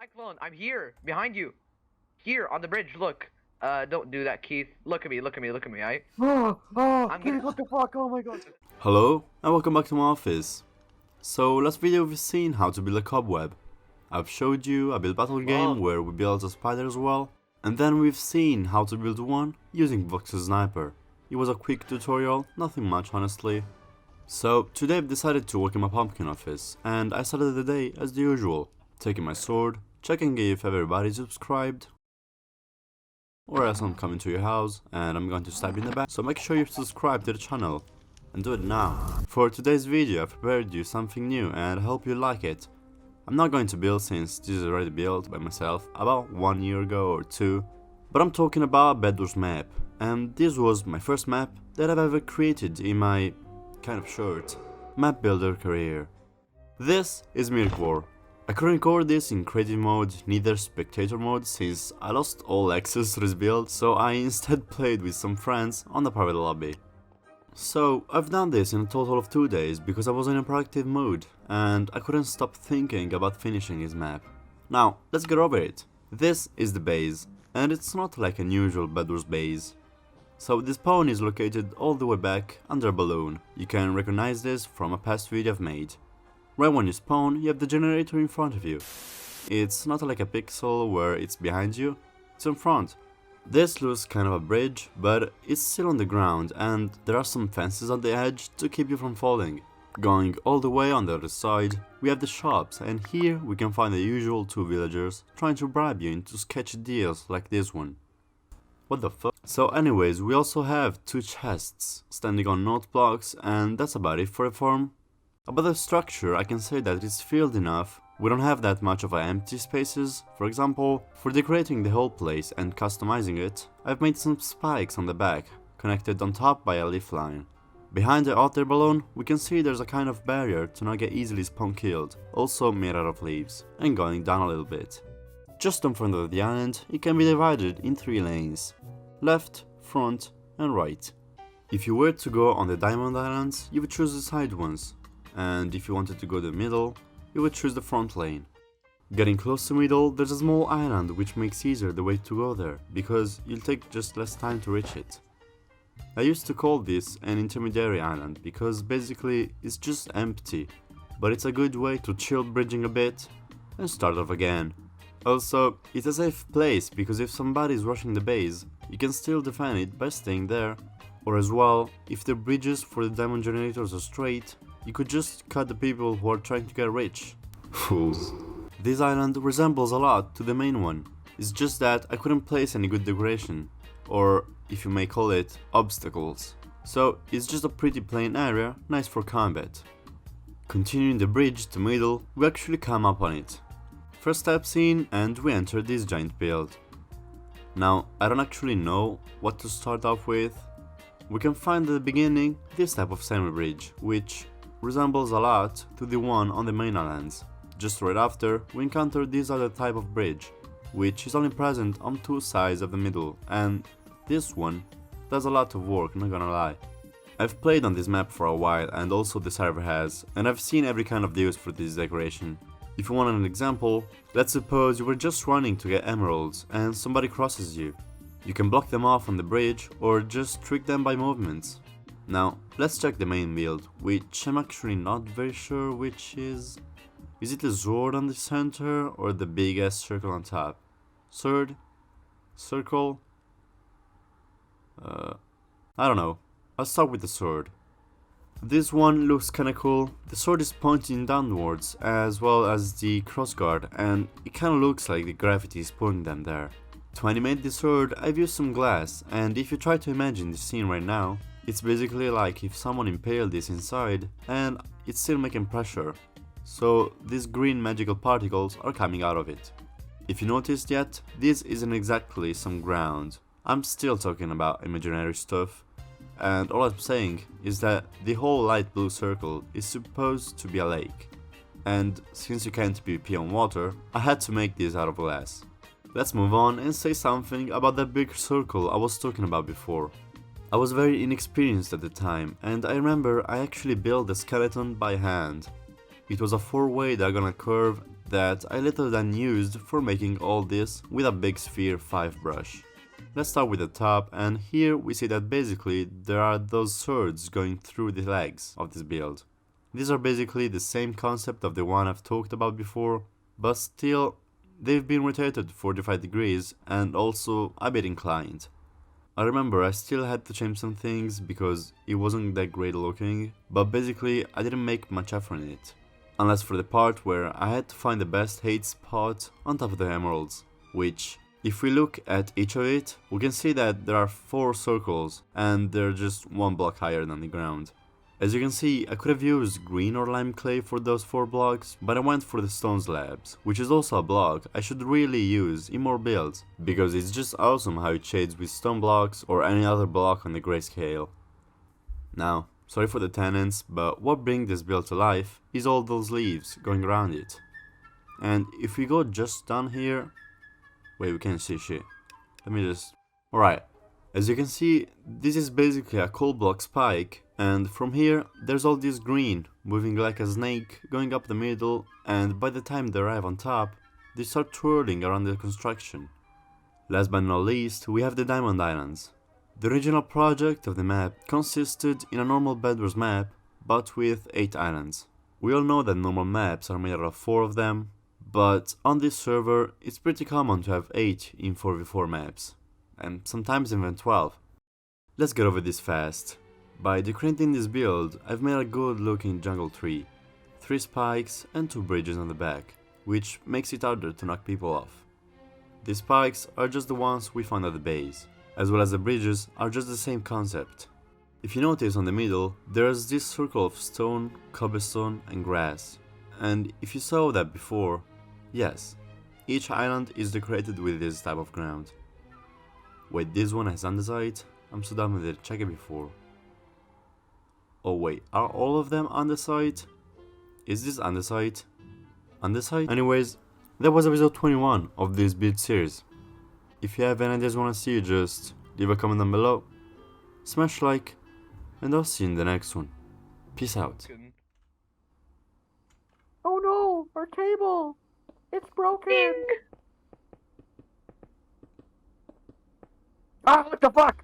Cyclone, I'm here, behind you. Here, on the bridge, look. Don't do that, Keith. Look at me, alright? I'm gonna... What the fuck? Oh my god. Hello, and welcome back to my office. So, last video we've seen how to build a cobweb. I've showed you a build battle game where we built a spider as well, and then we've seen how to build one using Vox's sniper. It was a quick tutorial, nothing much honestly. So, today I've decided to work in my pumpkin office, and I started the day as the usual, taking my sword, checking if everybody's subscribed, or else I'm coming to your house and I'm going to stab you in the back. So make sure you subscribe to the channel, and do it now. For today's video I've prepared you something new and I hope you like it. I'm not going to build since this is already built by myself about 1 year ago or 2, but I'm talking about Bedwars map, and this was my first map that I've ever created in my kind of short map builder career. This is Myrkvor. I couldn't record this in creative mode, neither spectator mode, since I lost all access to this build, so I instead played with some friends on the private lobby. So, I've done this in a total of 2 days because I was in a productive mood, and I couldn't stop thinking about finishing this map. Now, let's get over it. This is the base, and it's not like an usual Bedwars base. So this spawn is located all the way back under a balloon. You can recognize this from a past video I've made. Right when you spawn, you have the generator in front of you. It's not like a pixel where it's behind you, it's in front. This looks kind of a bridge, but it's still on the ground and there are some fences on the edge to keep you from falling. Going all the way on the other side, we have the shops, and here we can find the usual 2 villagers trying to bribe you into sketchy deals like this one. What the fuck? So anyways, we also have 2 chests standing on note blocks, and that's about it for the farm. About the structure, I can say that it's filled enough. We don't have that much of empty spaces. For example, for decorating the whole place and customizing it, I've made some spikes on the back, connected on top by a leaf line. Behind the outer balloon, we can see there's a kind of barrier to not get easily spawn killed, also made out of leaves, and going down a little bit. Just in front of the island, it can be divided in 3 lanes, left, front, and right. If you were to go on the diamond islands, you would choose the side ones. And if you wanted to go to the middle, you would choose the front lane. Getting close to middle, there's a small island which makes easier the way to go there, because you'll take just less time to reach it. I used to call this an intermediary island, because basically it's just empty, but it's a good way to chill bridging a bit and start off again. Also, it's a safe place, because if somebody is rushing the base, you can still defend it by staying there. Or as well, if the bridges for the diamond generators are straight, you could just cut the people who are trying to get rich. Fools. This island resembles a lot to the main one. It's just that I couldn't place any good decoration, or if you may call it, obstacles. So it's just a pretty plain area, nice for combat. Continuing the bridge to middle, we actually come up on it. First steps in and we enter this giant build. Now, I don't actually know what to start off with. We can find at the beginning this type of semi-bridge, which resembles a lot to the one on the main islands. Just right after, we encounter this other type of bridge, which is only present on 2 sides of the middle, and this one does a lot of work, not gonna lie. I've played on this map for a while, and also the server has, and I've seen every kind of deals for this decoration. If you want an example, let's suppose you were just running to get emeralds, and somebody crosses you. You can block them off on the bridge, or just trick them by movements. Now, let's check the main build, which I'm actually not very sure which is... Is it the sword on the center, or the big ass circle on top? Sword? Circle? I don't know. I'll start with the sword. This one looks kinda cool. The sword is pointing downwards, as well as the crossguard, and it kinda looks like the gravity is pulling them there. To animate the sword, I've used some glass, and if you try to imagine the scene right now, it's basically like if someone impaled this inside, and it's still making pressure. So these green magical particles are coming out of it. If you noticed yet, this isn't exactly some ground. I'm still talking about imaginary stuff, and all I'm saying is that the whole light blue circle is supposed to be a lake. And since you can't PvP on water, I had to make this out of glass. Let's move on and say something about that big circle I was talking about before. I was very inexperienced at the time, and I remember I actually built the skeleton by hand. It was a 4-way diagonal curve that I later then used for making all this with a big sphere 5 brush. Let's start with the top, and here we see that basically there are those swords going through the legs of this build. These are basically the same concept of the one I've talked about before, but still they've been rotated 45 degrees and also a bit inclined. I remember I still had to change some things because it wasn't that great looking, but basically I didn't make much effort in it. Unless for the part where I had to find the best height spot on top of the emeralds, which, if we look at each of it, we can see that there are 4 circles and they're just 1 block higher than the ground. As you can see, I could have used green or lime clay for those 4 blocks, but I went for the stone slabs, which is also a block I should really use in more builds, because it's just awesome how it shades with stone blocks or any other block on the grayscale. Now, sorry for the tenants, but what brings this build to life is all those leaves going around it. And if we go just down here... Wait, we can't see shit. Let me just... Alright, as you can see, this is basically a coal block spike, and from here there's all this green moving like a snake going up the middle, and by the time they arrive on top, they start twirling around the construction. Last but not least, we have the Diamond Islands. The original project of the map consisted in a normal Bedwars map, but with 8 islands. We all know that normal maps are made out of 4 of them, but on this server it's pretty common to have 8 in 4v4 maps, and sometimes even 12. Let's get over this fast. By decorating this build, I've made a good looking jungle tree, 3 spikes and 2 bridges on the back, which makes it harder to knock people off. The spikes are just the ones we found at the base, as well as the bridges are just the same concept. If you notice on the middle, there's this circle of stone, cobblestone and grass, and if you saw that before, yes, each island is decorated with this type of ground. Wait, this one has andesite? I'm so dumb with it, check it before. Oh wait, are all of them andesite? Is this andesite? Andesite? Anyways, that was episode 21 of this build series. If you have any ideas you wanna see, just leave a comment down below, smash like, and I'll see you in the next one. Peace out. Oh no, our table! It's broken! Ding. Ah, what the fuck?